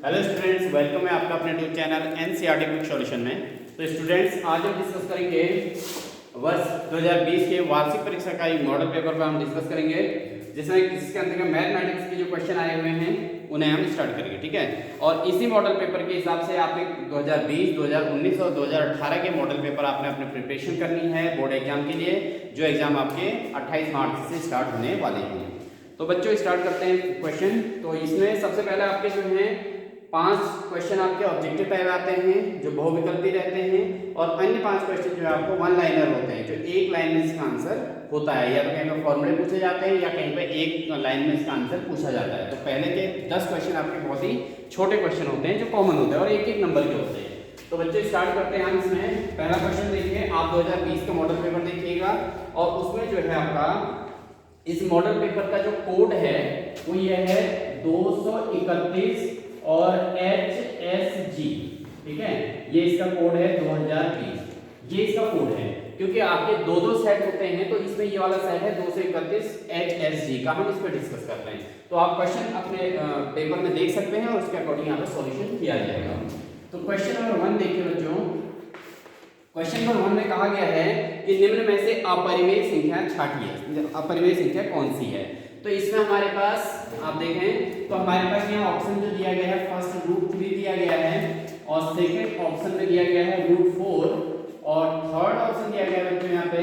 Hello students, welcome है आपका अपने YouTube channel NCERT quick solution में। तो स्टूडेंट्स, आज हम डिस्कस करेंगे वर्ष 2020 के वार्षिक परीक्षा का एक मॉडल पेपर पर हम डिस्कस करेंगे, जिसके अंतर्गत मैथमेटिक्स के जो क्वेश्चन आए हुए हैं उन्हें हम स्टार्ट करेंगे। ठीक है, और इसी मॉडल पेपर के हिसाब से आपने 2020, 2019 और 2018 के मॉडल पेपर आपने अपने प्रिपरेशन करनी है बोर्ड एग्जाम के लिए, जो एग्जाम आपके 28 मार्च से स्टार्ट होने वाले हैं। तो बच्चों, स्टार्ट करते हैं क्वेश्चन। तो इसमें सबसे पहले आपके जो हैं 5 क्वेश्चन आपके ऑब्जेक्टिव टाइप आते हैं, जो बहुविकल्पी रहते हैं, और अन्य 5 क्वेश्चन जो है आपको वन लाइनर होते हैं, जो एक लाइन में इसका आंसर होता है, या तो कहीं पर फॉर्मूले पूछे जाते हैं या कहीं पर एक लाइन में इसका आंसर पूछा जाता है। तो पहले के 10 क्वेश्चन आपके बहुत ही छोटे क्वेश्चन होते हैं, जो कॉमन होते हैं और एक एक नंबर के होते हैं। तो बच्चे स्टार्ट करते हैं हम इसमें। पहला क्वेश्चन देखिए, आप 2020 का मॉडल पेपर देखिएगा, और उसमें जो है आपका इस मॉडल पेपर का जो कोड है वो ये है 231 और HSG। ठीक है, ये इसका कोड है 2020, ये इसका कोड है। क्योंकि आपके दो सेट होते हैं, तो इसमें ये वाला सेट है 231 HSG का, हम इस पर डिस्कस कर रहे हैं। तो आप क्वेश्चन अपने पेपर में देख सकते हैं और उसके अकॉर्डिंग यहाँ पे सॉल्यूशन किया जाएगा। तो क्वेश्चन नंबर 1 देखिए बच्चों। क्वेश्चन नंबर 1 में कहा गया है कि निम्न में से अपरिमेय संख्या छांटिए। अपरिमेय संख्या कौन सी है? तो इसमें हमारे पास आप देखें तो हमारे पास यहाँ ऑप्शन जो दिया गया है, फर्स्ट √3 दिया गया है, और सेकंड ऑप्शन में दिया गया है √4, और थर्ड ऑप्शन दिया गया है बच्चों यहाँ पे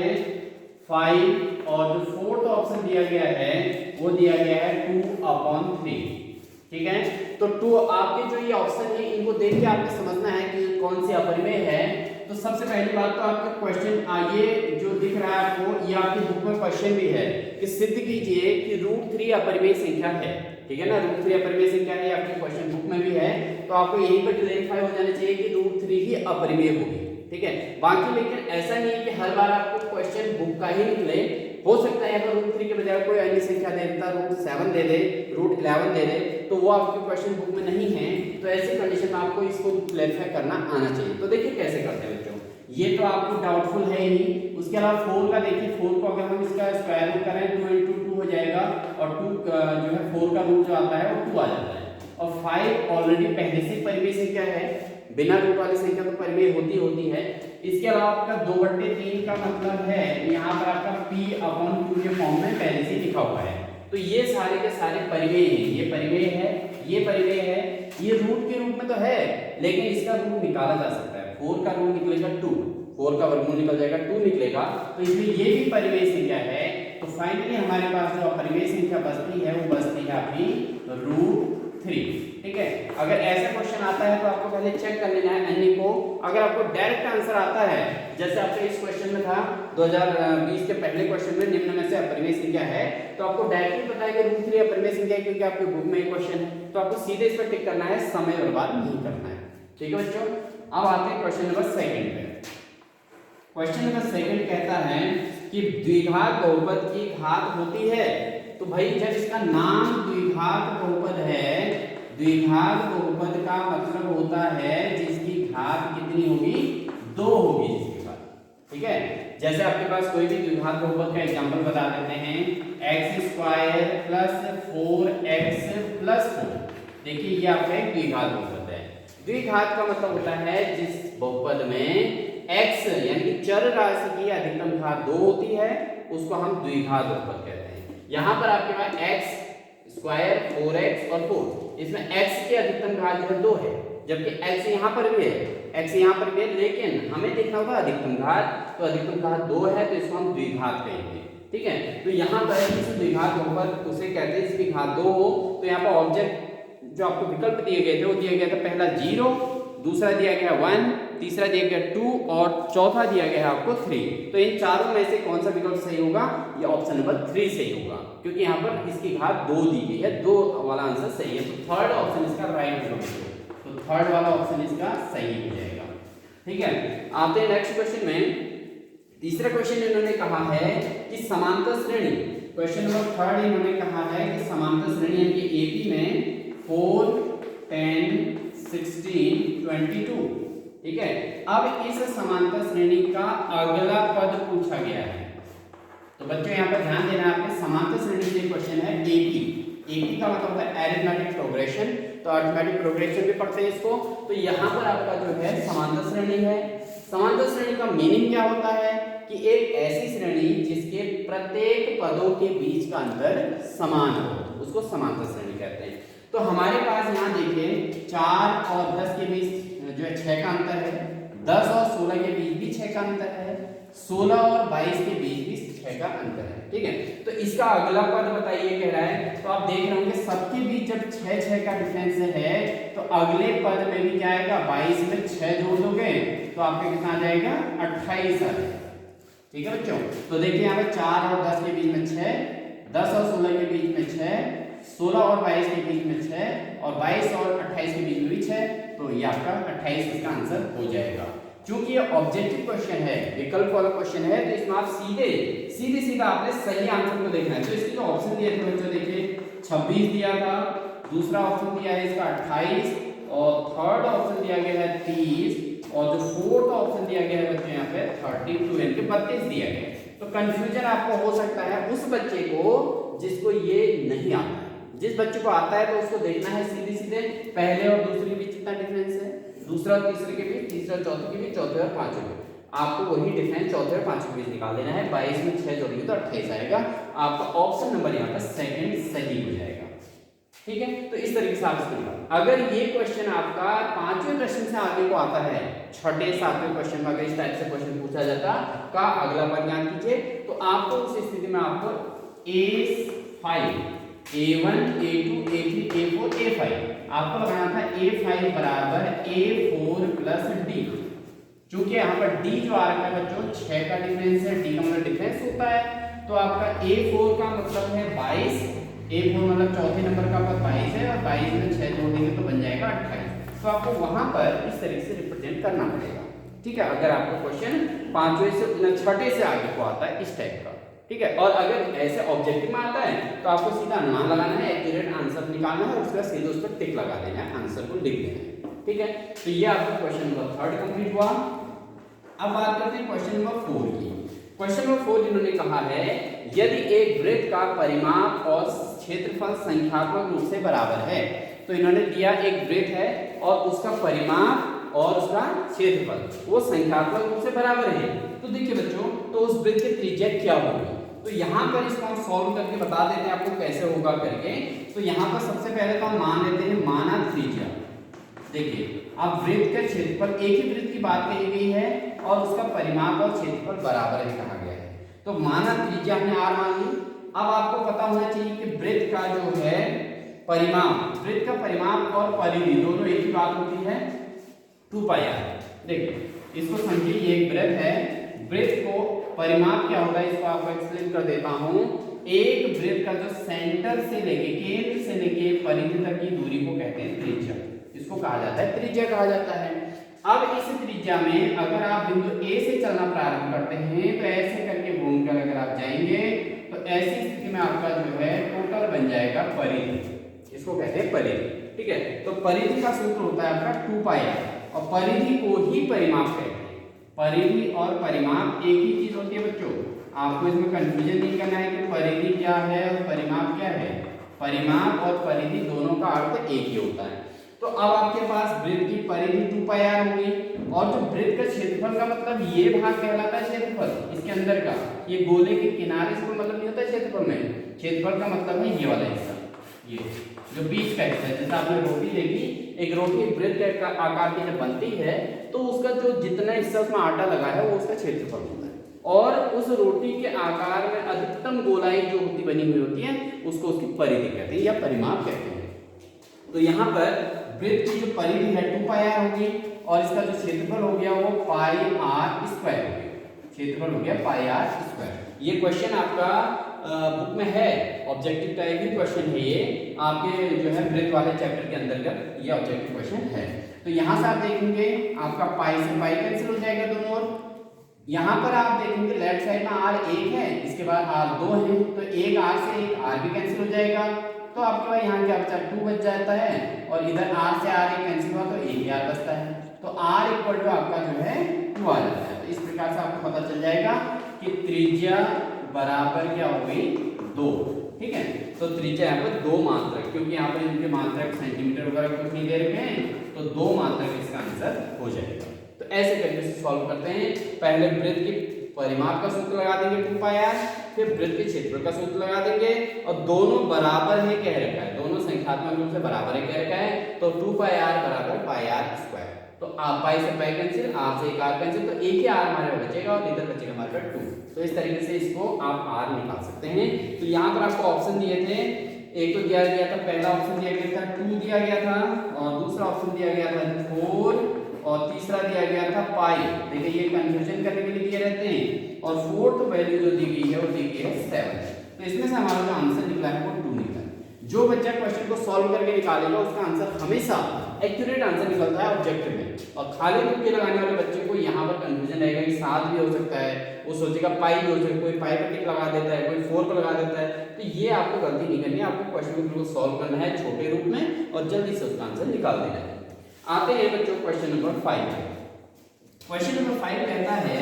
5, और जो फोर्थ ऑप्शन दिया गया है वो दिया गया है 2/3। ठीक है, तो 2 आपके जो ये ऑप्शन है इनको देख के आपको समझना है कि कौन सी अपरिमेय है। तो सबसे पहली बात तो आपका क्वेश्चन आगे जो दिख रहा है आपको, ये आपकी बुक में क्वेश्चन भी है कि सिद्ध कीजिए कि √3 अपरिमेय संख्या है। ठीक है ना, √3 अपरिमेय संख्या है, आपके क्वेश्चन बुक में भी है। तो आपको यहीं पर क्लेरिफाई हो जाना चाहिए कि √3 ही अपरिमेय होगी। ठीक है, बाकी लेकिन ऐसा नहीं है कि हर बार आपको क्वेश्चन बुक का ही निकले। हो सकता है यहाँ पर √3 के बजाय कोई अन्य संख्या दे देता, √7 दे दे, √11 दे दे, तो वो आपके क्वेश्चन बुक में नहीं है। तो ऐसी कंडीशन में आपको इसको क्लैरिफाई करना आना चाहिए। तो देखिए कैसे करते हैं बच्चों, ये तो आपको डाउटफुल है ही नहीं। उसके अलावा 4 का देखिए, 4 को अगर हम इसका स्क्वायर रूट करें 2 × 2 हो जाएगा, और 2 जो है 4 का रूट जो आता है वो 2 आ जाता है। और 5 ऑलरेडी पहले से परिमेय संख्या है, बिना रूट वाली संख्या तो परिमेय होती है। इसके अलावा आपका 2/3 का मतलब है यहाँ पर आपका P/2 के फॉर्म में पहले से लिखा हुआ है। तो ये सारे के सारे परिमेय हैं, ये परिमेय है, ये परिमेय है, ये रूट के रूप में तो है, लेकिन इसका रूट निकाला जा सकता है। 4 का रूट निकलेगा 2, 4 का वर्गमूल निकल जाएगा 2 निकलेगा, तो इसमें ये भी परिमेय संख्या है। तो फाइनली हमारे पास जो परिमेय संख्या बचती है वो बचती है आपकी √3। ठीक है, अगर ऐसा क्वेश्चन आता है तो आपको पहले चेक कर लेना है अन्य को। अगर आपको डायरेक्ट आंसर आता है, जैसे आपके इस क्वेश्चन में था 2020 के पहले क्वेश्चन में निम्न में से अपरिमेय संख्या है, तो आपको डायरेक्टली पता है कि √3 अपरिमेय संख्या है, क्योंकि आपके बुक में एक क्वेश्चन है। तो आपको सीधे इस पर टिक करना है, समय बर्बाद नहीं करना है। ठीक है बच्चों, अब आते हैं क्वेश्चन नंबर 2 पे। क्वेश्चन नंबर 2 कहता है कि द्विघात बहुपद की घात होती है। तो भाई जब इसका नाम द्विघात बहुपद है, द्विघात बहुपद का मतलब होता है जिसकी घात कितनी होगी? 2 होगी जिसकी घात। ठीक है, जैसे आपके पास कोई भी द्विघात बहुपद का एग्जांपल बता देते हैं, x² + 4x + 4। देखिए ये आपका एक द्विघात बहुपद है। द्विघात का मतलब होता है जिस बहुपद में x यानी कि चर राशि की अधिकतम घात 2 होती है, उसको हम द्विघात बहुपद कहते हैं। यहाँ पर आपके पास x² 4x और 4, इसमें x की अधिकतम घात जो है 2 है, जबकि x यहाँ पर भी है, x यहाँ पर भी है, लेकिन हमें देखना होगा अधिकतम घात। तो अधिकतम घात 2 है, तो इसको हम द्विघात कहेंगे। ठीक है, तो यहाँ पर इस द्विघात बहुपद उसे कहते हैं जिसकी घात 2 हो। तो यहाँ पर ऑब्जेक्ट जो आपको विकल्प दिए गए थे वो दिया गया था, पहला 0, दूसरा दिया गया 1, तीसरा दिया गया 2, और चौथा दिया गया है आपको 3। तो इन चारों में से कौन सा विकल्प सही होगा? ये ऑप्शन नंबर 3 सही होगा, क्योंकि यहाँ पर इसकी घात 2 दी गई है, 2 वाला आंसर सही है। तो थर्ड ऑप्शन इसका राइट होगा, तो थर्ड वाला ऑप्शन इसका सही हो जाएगा। ठीक है, आते हैं नेक्स्ट क्वेश्चन में। तीसरा क्वेश्चन इन्होंने कहा है कि समांतर श्रेणी, क्वेश्चन नंबर 3 इन्होंने कहा है कि समांतर श्रेणी यानी कि एपी में 4, 10, 16, 22। ठीक है, अब इस समांतर श्रेणी का अगला पद पूछा गया है। तो बच्चों यहाँ पर ध्यान देना, आपके समांतर श्रेणी से क्वेश्चन है एपी। AT का मतलब है एरिथमेटिक प्रोग्रेशन, तो अरिथमेटिक प्रोग्रेशन भी पढ़ते हैं इसको। तो यहाँ पर आपका जो है समांतर श्रेणी है। समांतर श्रेणी का मीनिंग क्या होता है कि एक ऐसी श्रेणी जिसके प्रत्येक पदों के बीच का अंतर समान हो, उसको समांतर श्रेणी कहते हैं। तो हमारे पास यहाँ देखिए 4 और 10 के बीच जो है 6 का अंतर है, 10 और 16 के बीच भी 6 का अंतर है, 16 और 22 के बीच भी 6 का अंतर है। ठीक है, तो इसका अगला पद बताइए कह रहा है। तो आप देख रहे होंगे सबके बीच जब 6 का डिफरेंस है तो अगले पद में भी क्या आएगा, 22 में 6 जोड़ दोगे तो आपका कितना आ जाएगा, 28 आ जाएगा। ठीक है बच्चों, तो देखिए यहाँ पे 4 और 10 के बीच में 6, 10 और 16 के बीच में 6, 16 और 22 के बीच में 6 और 22 और 28 के बीच में भी 6, तो ये आपका 28 इसका आंसर हो जाएगा। क्योंकि ये ऑब्जेक्टिव क्वेश्चन है, विकल्प वाला क्वेश्चन है, तो इसमें आप सीधा आपने सही आंसर को देखना है। तो इसके जो ऑप्शन दिए थे बच्चों देखिए 26 दिया था, दूसरा ऑप्शन दिया है इसका 28 और थर्ड ऑप्शन दिया गया है 30 और जो फोर्थ ऑप्शन दिया गया है बच्चों यहाँ पे 32 यानी कि 32 दिया गया है। तो कंफ्यूजन आपको हो सकता है उस बच्चे को जिसको ये नहीं आता है। जिस बच्चे को आता है तो उसको देखना है सीधे पहले और दूसरे के बीच कितना डिफरेंस है, दूसरा और तीसरे के बीच, तीसरा और चौथे के बीच, चौथे और पांचवें के बीच। आपको वही डिफरेंस चौथे और पांचवें के बीच निकाल देना है। 22 में 6 जोड़ेंगे तो 28 आएगा। आपका ऑप्शन नंबर यहाँ पर सेकंड सही हो जाएगा। ठीक है, तो इस तरीके से आप इसको निकाल। अगर ये क्वेश्चन आपका 5वें प्रश्न से आगे को आता है, 6ठे 7वें क्वेश्चन में अगर इस टाइप से क्वेश्चन पूछा जाता का अगला पद ज्ञान कीजिए, तो आपको उस स्थिति में आपको A5 A1 A2 A3 A4 A5 आपको लगाना था A5 बराबर A4 प्लस D। चूंकि यहाँ पर D जो आ रहा है बच्चों 6 का डिफरेंस है, D का मतलब डिफरेंस होता है, तो आपका A4 का मतलब है 22, A4 मतलब चौथे नंबर का पद 22 है और 22 में 6 जोड़ देंगे तो बन जाएगा 28। तो आपको वहां पर इस तरीके से रिप्रेजेंट करना पड़ेगा। ठीक है, अगर आपका क्वेश्चन 5वें से 6ठे से आगे को आता है इस टाइप का। ठीक है, और अगर ऐसे ऑब्जेक्टिव में आता है तो आपको सीधा अनुमान लगाना है, एक्यूरेट आंसर निकालना है और उसके बाद सीधे उस पर टिक लगा देना है, आंसर को लिख देना है। ठीक है, तो ये आपका क्वेश्चन नंबर 3 कंप्लीट हुआ। अब बात करते हैं क्वेश्चन नंबर 4 की। क्वेश्चन नंबर 4 इन्होंने कहा है यदि एक वृत्त का परिमाप और क्षेत्रफल संख्यात्मक रूप से बराबर है। तो इन्होंने दिया एक वृत्त है और उसका परिमाप और उसका क्षेत्रफल वो संख्यात्मक रूप से बराबर है। तो देखिए बच्चों, तो उस वृत्त की त्रिज्या क्या होगी, तो यहाँ पर इसको हम सॉल्व करके बता देते हैं आपको कैसे होगा करके। तो यहाँ पर सबसे पहले तो हम मान लेते हैं माना त्रिज्या। देखिए अब वृत्त का क्षेत्रफल, एक ही वृत्त की बात कही गई है और उसका परिमाप और क्षेत्रफल बराबर है कहा गया है। तो माना त्रिज्या हमने r मान ली। अब आपको पता होना चाहिए कि वृत्त का जो है परिमाप, वृत्त का परिमाप और परिधि दोनों एक ही बात होती है, 2πr। देखिए इसको समझिए, ये एक वृत्त है, वृत्त को परिमाप क्या होगा इसको आपको एक्सप्लेन कर देता हूं। एक वृत्त का जो सेंटर से लेके, केंद्र से लेके परिधि तक की दूरी को कहते हैं त्रिज्या, इसको कहा जाता है त्रिज्या कहा जाता है। अब इस त्रिज्या में अगर आप बिंदु A से चलना प्रारंभ करते हैं तो ऐसे करके घूमकर अगर आप जाएंगे तो ऐसी स्थिति में आपका जो है टोटल बन जाएगा परिधि, इसको कहते हैं परिधि। ठीक है, तो परिधि का सूत्र होता है आपका 2πr और परिधि को ही परिमाप कहते हैं। परिधि और परिमाप एक ही चीज होती है बच्चों, आपको इसमें कंफ्यूजन नहीं करना है कि परिधि क्या है और परिमाप क्या है। परिमाप और परिधि दोनों का अर्थ एक ही होता है। तो अब आपके पास वृत्त की परिधि 2πr होगी और जो वृत्त का क्षेत्रफल का मतलब ये भाग कहलाता है क्षेत्रफल, इसके अंदर का ये गोले के किनारे से कोई मतलब नहीं होता है क्षेत्रफल में। क्षेत्रफल का मतलब है ये वाला हिस्सा, ये जो बीच का हिस्सा है। जैसे आपने रोटी देखी, एक रोटी एक वृत्त का आकार की जब बनती है तो उसका जो जितना हिस्सा उसमें आटा लगा है वो उसका क्षेत्रफल होता है, और उस रोटी के आकार में अधिकतम गोलाई जो होती बनी हुई होती है उसको उसकी परिधि कहते हैं या परिमाप कहते हैं। तो यहाँ पर वृत्त की जो परिधि है 2πr होगी और इसका जो क्षेत्रफल हो गया वो πr² हो गया, क्षेत्रफल हो गया πr²। ये क्वेश्चन आपका बुक में है, ऑब्जेक्टिव टाइप ही क्वेश्चन है ये, आपके जो है वृत्त वाले चैप्टर के अंतर्गत ये ऑब्जेक्टिव क्वेश्चन है। तो यहाँ से आप देखेंगे आपका पाई से पाई कैंसिल हो जाएगा दोनों ओर। यहाँ पर आप देखेंगे लेफ्ट साइड में r1 है, इसके बाद r2 है, तो एक r से एक r भी कैंसिल हो जाएगा। तो आपके पास यहाँ क्या बचा 2 बच जाता है और इधर r से r1 कैंसिल हुआ तो एक ही r बचता है, तो r इक्वल टू आपका जो है 2 आ जाता है। तो इस प्रकार से आपको पता चल जाएगा कि त्रिज्या बराबर क्या हो गई 2। ठीक है, तो त्रिज्या यहाँ पर 2 मात्रक, क्योंकि यहाँ पर इनके मात्रक सेंटीमीटर वगैरह कुछ नहीं दे रखे हैं, तो 2 मात्रक इसका आंसर हो जाएगा। तो ऐसे करके इसे सॉल्व करते हैं। पहले वृत्त की परिमाप का सूत्र लगा देंगे 2πr, फिर वृत्त के क्षेत्रफल का सूत्र लगा देंगे, और दोनों बराबर है कह रखा है, दोनों संख्यात्मक रूप से बराबर है कह रखा है, तो 2πr बराबर πr²। तो आप पाई से पाई कैंसिल, आप से एक आर कैंसिल, तो एक ही आर हमारे पास बचेगा और इधर बचेगा हमारे पास 2। तो इस तरीके से इसको आप आर निकाल सकते हैं। तो यहाँ पर आपको ऑप्शन दिए थे, एक तो दिया गया था, पहला ऑप्शन दिया गया था 2 दिया गया था, और दूसरा ऑप्शन दिया गया था 4, और तीसरा दिया गया था पाई। देखिए ये कंफ्यूजन करने के लिए दिए रहते हैं, और फोर्थ वैल्यू जो दी गई है वो दी गई है 7। तो इसमें से हमारा जो आंसर निकला है वो 2 निकला है। जो बच्चा क्वेश्चन को सॉल्व करके निकालेगा उसका आंसर हमेशा एक्यूरेट आंसर निकलता है ऑब्जेक्टिव में, और खाली तुक्के लगाने वाले बच्चे को यहाँ पर कंफ्यूजन रहेगा कि 7 भी हो सकता है, वो सोचेगा पाई भी हो सकता है, कोई पाई पर टिक लगा देता है, कोई 4 पर लगा देता है। तो ये आपको गलती नहीं करनी है, आपको क्वेश्चन को बिल्कुल सॉल्व करना है छोटे रूप में और जल्दी से उसका आंसर निकाल देना है। आते हैं बच्चों क्वेश्चन नंबर 5। क्वेश्चन नंबर 5 कहता है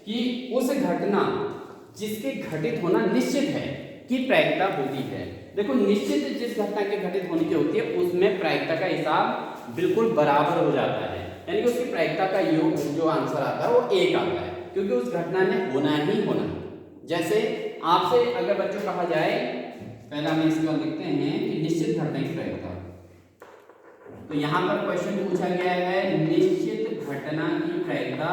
कि उस घटना जिसके घटित होना निश्चित है की प्रायिकता होती है। देखो निश्चित जिस घटना के घटित होने की होती है उसमें प्रायिकता का हिसाब बिल्कुल बराबर हो जाता है, यानी कि उसकी प्रायिकता का योग जो आंसर आता है वो 1 आता है, क्योंकि उस घटना ने होना ही होना। जैसे आपसे अगर बच्चों कहा जाए, पहला हम इसको लिखते हैं कि निश्चित घटना की प्रायिकता, तो यहाँ पर क्वेश्चन पूछा गया है निश्चित घटना की प्रायिकता,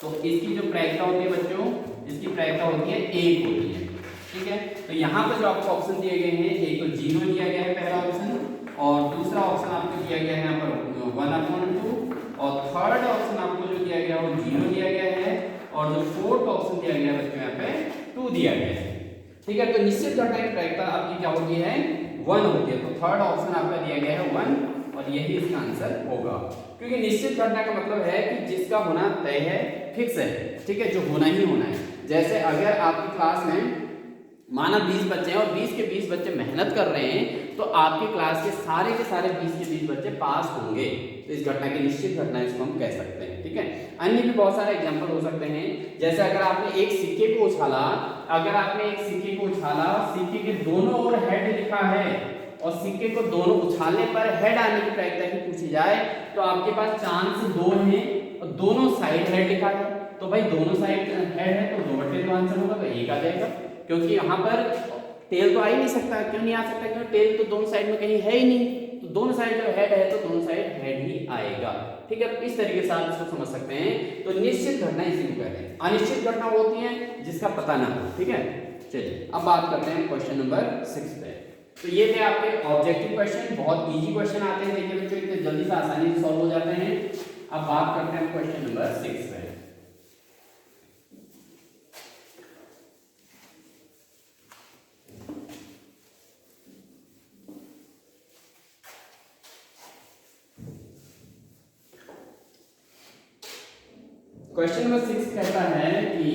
तो इसकी जो प्रायिकता होती है बच्चों, इसकी प्रायिकता होती है 1 होती है, ठीक है। तो यहाँ पर जो आपको ऑप्शन दिए गए हैं, एक तो 0 दिया गया है पहला ऑप्शन, और दूसरा ऑप्शन आपको दिया गया है यहाँ पर 1/2, और थर्ड ऑप्शन आपको जो दिया गया वो 0 दिया गया है, और जो फोर्थ ऑप्शन दिया गया है बच्चों यहाँ पे 2 दिया गया है, ठीक है। तो निश्चित घटना की प्रायिकता आपकी क्या होती है 1 होती है, तो थर्ड ऑप्शन आपका दिया गया है 1, और यही इसका आंसर होगा, क्योंकि निश्चित घटना का मतलब है कि जिसका होना तय है, फिक्स है, ठीक है, जो होना ही होना है। जैसे अगर आपकी क्लास में माना 20 बच्चे हैं और 20 के 20 बच्चे मेहनत कर रहे हैं, तो आपकी क्लास के सारे 20 के 20 बच्चे पास होंगे, तो इस घटना की निश्चित घटना इसको हम कह सकते हैं, ठीक है। अन्य भी बहुत सारे एग्जांपल हो सकते हैं, जैसे अगर आपने एक सिक्के को उछाला, सिक्के के दोनों ओर हेड लिखा है, और सिक्के को दोनों उछालने पर हेड आने की प्रायिकता ही पूछी जाए, तो आपके पास चांस 2 हैं और दोनों साइड हेड लिखा है, तो भाई दोनों साइड हेड है तो 2/2 आंसर होगा, तो 1 आ जाएगा, क्योंकि यहाँ पर टेल तो आ ही नहीं सकता। क्यों नहीं आ सकता? क्योंकि टेल तो दोनों साइड में कहीं है ही नहीं, तो दोनों साइड जो हेड है तो दोनों साइड हेड ही आएगा, ठीक है। इस तरीके से आप इसको समझ सकते हैं। तो निश्चित घटना इसी को कहते हैं। अनिश्चित घटना होती है जिसका पता ना हो, ठीक है। चलिए अब बात करते हैं क्वेश्चन नंबर 6 पे। तो ये थे आपके ऑब्जेक्टिव क्वेश्चन, बहुत इजी क्वेश्चन आते हैं, देखिए बच्चों इतने जल्दी से आसानी से सॉल्व हो जाते हैं। अब बात करते हैं क्वेश्चन नंबर 6 पे। क्वेश्चन नंबर 6 कहता है कि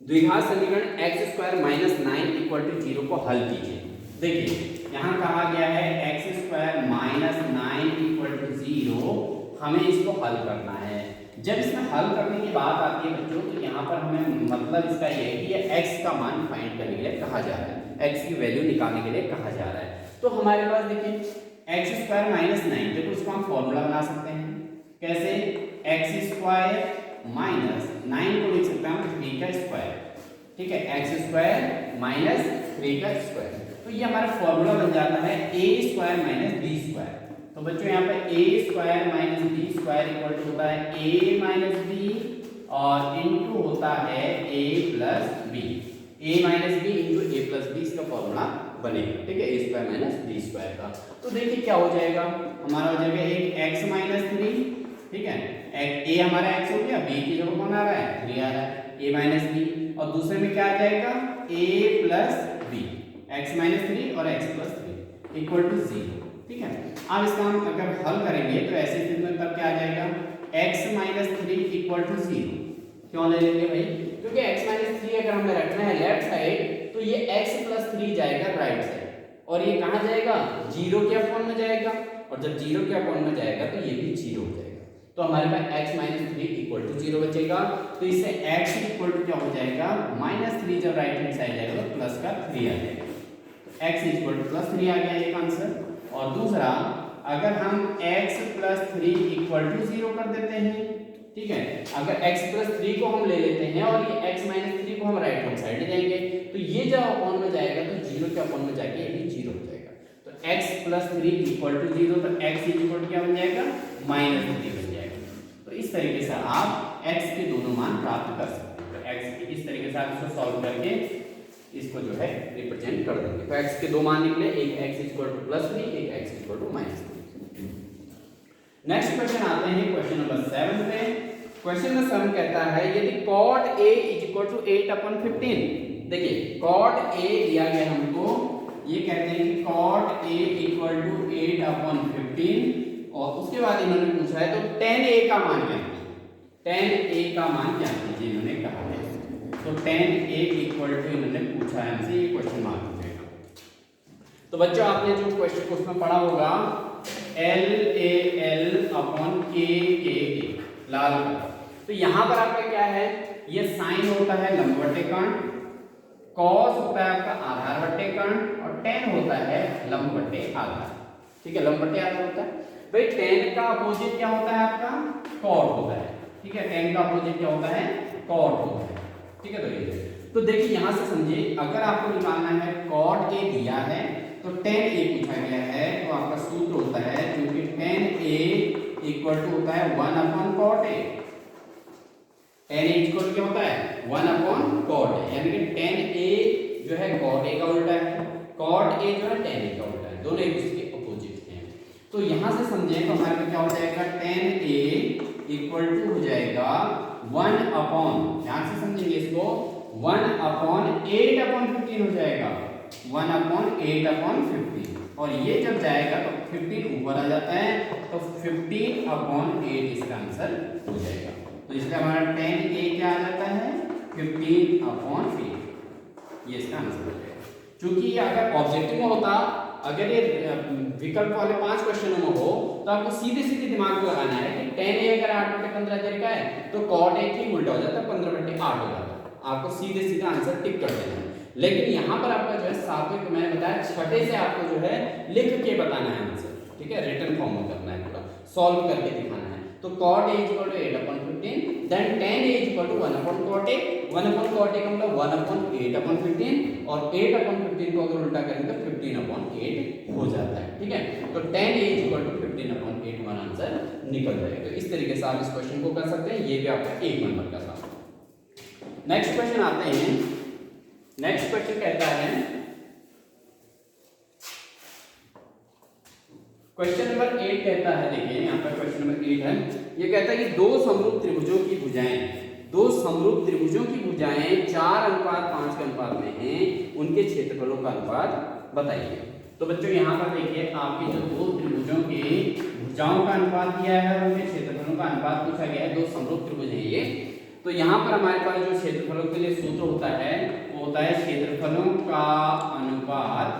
द्विघात समीकरण x² - 9 = 0 को हल कीजिए। देखिए यहाँ कहा गया है x² - 9 = 0, हमें इसको हल करना है। जब इसमें हल करने की बात आती है बच्चों, तो यहाँ पर हमें मतलब इसका ये है कि ये x का मान फाइंड करने के लिए कहा जा रहा है, x की वैल्यू निकालने के लिए कहा जा रहा है। तो हमारे पास देखिए x² - 9, देखो इसको हम फॉर्मूला बना सकते हैं। कैसे? x² - 9 को लिख सकते हैं हम 3 का स्क्वायर, ठीक है, x² - 3 का स्क्वायर। तो ये हमारा फॉर्मूला बन जाता है a² - b²। तो बच्चों यहाँ पे a² - b² होता है a - b और इनटू होता है a + b, a - b into a + b इसका फॉर्मूला बनेगा, ठीक है, a² - b² का। तो देखिए क्या हो जाएगा, हमारा हो जाएगा एक x - 3, ठीक है, a हमारा x हो गया, b की जगह कौन आ रहा है 3 आ रहा है, a - b, और दूसरे में क्या आ जाएगा a + b, x - 3 और x + 3 = 0, ठीक है। अब इसका हम अगर हल करेंगे तो ऐसे स्थिति में तब क्या आ जाएगा x - 3 = 0। क्यों ले लेंगे भाई? क्योंकि x - 3 अगर हमें रखना है लेफ्ट साइड, तो ये x + 3 जाएगा राइट साइड, और ये कहाँ जाएगा 0 के अपॉन में जाएगा, और जब 0 के अपॉन में जाएगा तो ये भी 0 हो जाएगा। तो हमारे पास x माइनस 3 इक्वल टू 0 बचेगा। तो इससे x इक्वल टू क्या हो जाएगा, -3 जब राइट हैंड साइड जाएगा तो प्लस का 3 आ जाएगा। तो x इक्वल टू +3 आ गया एक आंसर। और दूसरा, अगर हम x प्लस 3 इक्वल टू 0 कर देते हैं, ठीक है, अगर x प्लस 3 को हम ले लेते हैं और ये x माइनस 3 को हम राइट हैंड साइड ले जाएंगे, तो ये जब अपॉन में जाएगा तो 0 के अपॉन में जाके ये भी 0 हो जाएगा। तो x प्लस 3 इक्वल टू 0, तो x इक्वल टू क्या बन जाएगा, -3 बन जाएगा। तो इस तरीके से आप x के दोनों मान प्राप्त कर सकते हैं। तो x के इस तरीके से आप इसको सॉल्व करके इसको जो है रिप्रेजेंट कर देंगे। तो x के दो मान निकले, एक x इक्वल टू +3, एक x equal to -3। Next question आते हैं क्वेश्चन नंबर 7 पे। क्वेश्चन नंबर 7 कहता है यदि cot a इक्वल टू 8/15, देखिए cot a दिया गया हमको, ये कहते हैं कि cot a इक्वल टू 8/15 और उसके बाद इन्होंने पूछा है तो tan a का मान क्या है, tan a का मान क्या कीजिए इन्होंने कहा है। तो tan a इक्वल टू इन्होंने पूछा है हमसे, ये क्वेश्चन मार्क हो जाएगा। तो बच्चों आपने जो क्वेश्चन उसमें पढ़ा होगा LAL/KKA लाल कलर। तो यहाँ पर आपका क्या है, ये साइन होता है लंबवत्तेकर्ण, कॉस होता है आपका आधारवत्तेकर्ण और tan होता है लंबवत्ते आधार। ठीक है, लंबवत्ते आधार होता है। भाई tan का अपोजिट क्या होता है आपका, cot होता है। ठीक है, tan का अपोजिट क्या होता है, cot होता है। ठीक है, तो देखिए यहां से समझिए, अगर आपको निकालना है cot a दिया है तो tan a पूछा गया है, तो आपका सूत्र होता है, क्योंकि tan a इक्वल टू होता है 1/cot a। tan a equal क्या होता है 1/cot a, यानी कि tan a जो है cot a का उल्टा है, cot a जो है tan a का उल्टा है, दोनों एक दूसरे के अपोजिट हैं। तो यहां से समझें तो हमारे पास क्या हो जाएगा, tan a इक्वल टू हो जाएगा 1/, ध्यान से समझेंगे इसको, 1/8/15 हो जाएगा, 1/8/15। और ये जब जाएगा तो 15 ऊपर आ जाता है, तो 15/8 इसका आंसर हो जाएगा। तो इसका हमारा tan a क्या आ जाता है, 15/8, ये इसका आंसर हो जाएगा। क्योंकि अगर ऑब्जेक्टिव में होता, अगर ये विकल्प वाले 5 क्वेश्चनों में हो, तो आपको सीधे सीधे दिमाग में लगाना है कि tan a अगर 8/15 दे रखा है तो cot a ठीक उल्टा हो जाता है, 15/8 हो जाता है। आपको सीधे सीधे आंसर टिक कर देना है। लेकिन यहाँ पर आपका जो है सातवें को मैंने बताया, छठे से आपको जो है लिख के बताना है आंसर। ठीक है, रिटन फॉर्म में करना है, पूरा सॉल्व करके दिखाना है। तो cot a equal to 8/15, then tan a equal to 1/cot a, 1/cot a का मतलब 1/8/15 और 8/15 को अगर उल्टा करेंगे तो 15/8 हो जाता है। ठीक है, तो tan a equal to 15/8 one answer निकल जाएगा। तो इस तरीके से आप इस क्वेश्चन को कर सकते हैं, ये भी आपका 1 नंबर का था। नेक्स्ट क्वेश्चन आते हैं। नेक्स्ट क्वेश्चन कहता है, क्वेश्चन नंबर 8 कहता है, देखिए यहाँ पर क्वेश्चन नंबर 8 है, ये कहता है कि दो समरूप त्रिभुजों की भुजाएं, दो समरूप त्रिभुजों की भुजाएं 4:5 के अनुपात में हैं, उनके क्षेत्रफलों का अनुपात बताइए। तो बच्चों यहाँ पर देखिए, आपके जो दो त्रिभुजों की भुजाओं का अनुपात दिया है और उनके क्षेत्रफलों का अनुपात पूछा गया है, दो समरूप त्रिभुज हैं ये। तो यहाँ पर हमारे पास जो क्षेत्रफलों के लिए सूत्र होता है वो होता है क्षेत्रफलों का अनुपात,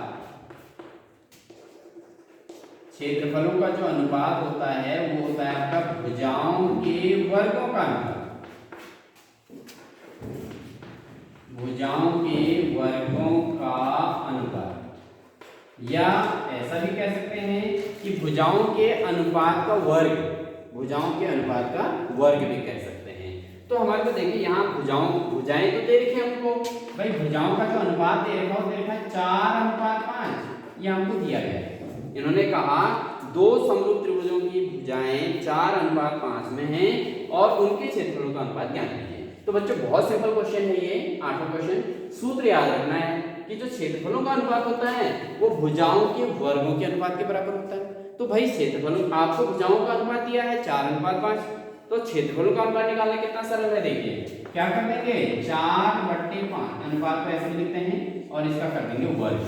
क्षेत्रफलों का जो अनुपात होता है वो होता है आपका भुजाओं के वर्गों का अनुपात, भुजाओं के वर्गों का अनुपात, या ऐसा भी कह सकते हैं कि भुजाओं के अनुपात का वर्ग, भुजाओं के अनुपात का वर्ग भी कह सकते हैं। तो हमारे को देखिए यहाँ भुजाएं तो दे रखी है हमको, भाई भुजाओं का जो अनुपात दे रखा है 4:5, ये हमको दिया गया है। इन्होंने कहा दो समरूप त्रिभुजों की भुजाएं 4:5 में हैं और उनके क्षेत्रफलों का अनुपात ज्ञात कीजिए। तो बच्चों बहुत सिंपल क्वेश्चन है ये, 8वां क्वेश्चन। सूत्र याद रखना है कि जो क्षेत्रफलों का अनुपात होता है वो भुजाओं के वर्गों के अनुपात के बराबर होता है। तो भाई क्षेत्रफलों, आपको भुजाओं का अनुपात दिया है 4:5, तो क्षेत्रफलों का अनुपात निकालना कितना सरल है। देखिए क्या कर देंगे, 4/5 अनुपात को ऐसे लिखते हैं और इसका कर देंगे वर्ग।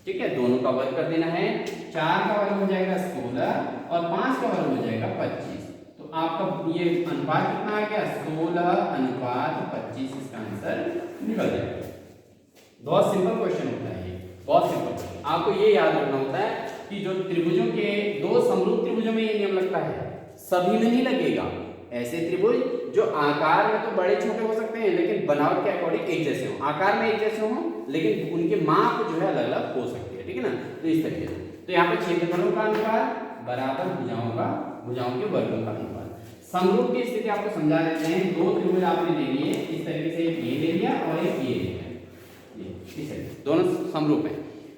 ठीक है, दोनों का वर्ग कर देना है, 4 का वर्ग हो जाएगा 16 और 5 का वर्ग हो जाएगा 25। तो आपका ये अनुपात कितना आ गया, 16:25, इसका आंसर निकल जाएगा। बहुत सिंपल क्वेश्चन होता है ये, बहुत सिंपल। आपको ये याद रखना होता है कि जो त्रिभुजों के, दो समरूप त्रिभुजों में ये नियम लगता है सभी में नहीं लगेगा। ऐसे त्रिभुज जो आकार में तो बड़े छोटे हो सकते हैं लेकिन बनावट के अकॉर्डिंग एक जैसे हों, आकार में एक जैसे हों लेकिन उनके माप जो है अलग अलग हो सकती है, ठीक है ना। तो इस तरीके से तो यहाँ पे क्षेत्रफलों का अनुपात बराबर भुजाओं के वर्गों का अनुपात। समरूप की स्थिति आपको समझा देते हैं। दो त्रिभुज आपने ले लिए इस तरीके से, ये ले लिया और एक ये ले लिया, ये दोनों समरूप है।